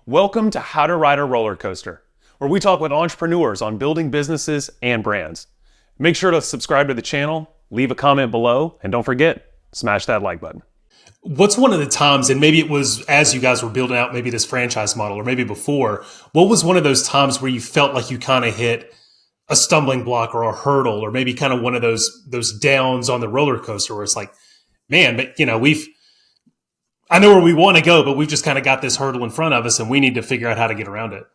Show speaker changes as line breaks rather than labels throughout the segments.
Welcome to How to Ride a Roller Coaster, where we talk with entrepreneurs on building businesses and brands. Make sure to subscribe to the channel, leave a comment below, and don't forget, smash that like button.
What's one of the times, and maybe it was as you guys were building out maybe this franchise model or maybe before, what was one of those times where you felt like you kind of hit a stumbling block or a hurdle or maybe kind of one of those downs on the roller coaster where it's like, man, but I know where we want to go, but we've just kind of got this hurdle in front of us and we need to figure out how to get around it.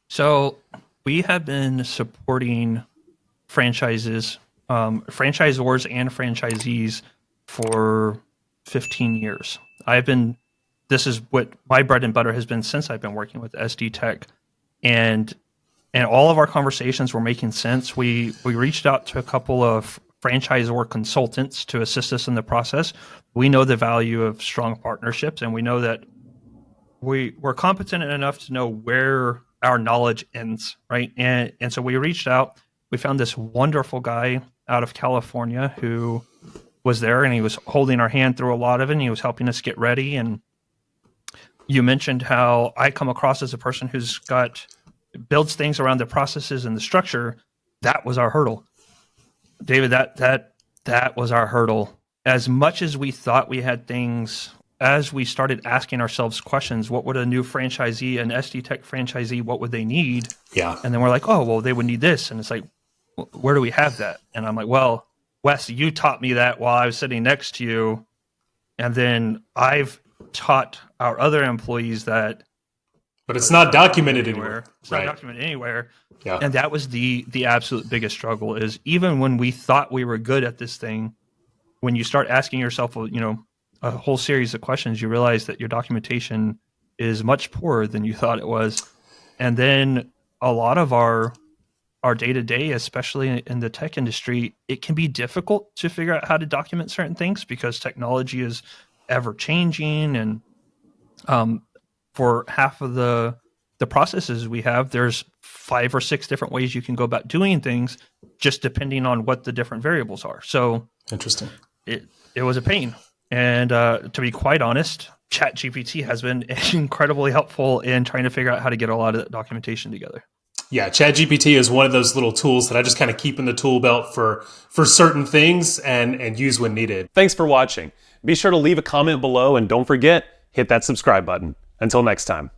So we have been supporting franchises, franchisors and franchisees for 15 years. This is what my bread and butter has been since I've been working with SD Tech, and all of our conversations were making sense. We reached out to a couple of franchisor consultants to assist us in the process. We know the value of strong partnerships, and we know that we're competent enough to know where our knowledge ends, right? And so we reached out. We found this wonderful guy out of California who was there, and he was holding our hand through a lot of it, and he was helping us get ready. And you mentioned how I come across as a person who's builds things around the processes and the structure. That was our hurdle, David. That was our hurdle. As much as we thought we had things, as we started asking ourselves questions, what would a new franchisee, an SD Tech franchisee, what would they need?
Yeah.
And then we're like, oh, well, they would need this. And it's like, where do we have that? And I'm like, well, Wes, you taught me that while I was sitting next to you. And then I've taught our other employees that.
But it's not documented anywhere.
It's not documented anywhere.
Yeah.
And that was the absolute biggest struggle, is even when we thought we were good at this thing, when you start asking yourself, a whole series of questions, you realize that your documentation is much poorer than you thought it was. And then a lot of our day-to-day, especially in the tech industry, it can be difficult to figure out how to document certain things because technology is ever-changing. And for half of the processes we have, there's 5 or 6 different ways you can go about doing things, just depending on what the different variables are. So
interesting.
It was a pain. And to be quite honest, ChatGPT has been incredibly helpful in trying to figure out how to get a lot of that documentation together.
Yeah, ChatGPT is one of those little tools that I just kind of keep in the tool belt for certain things and use when needed.
Thanks for watching. Be sure to leave a comment below and don't forget, hit that subscribe button. Until next time.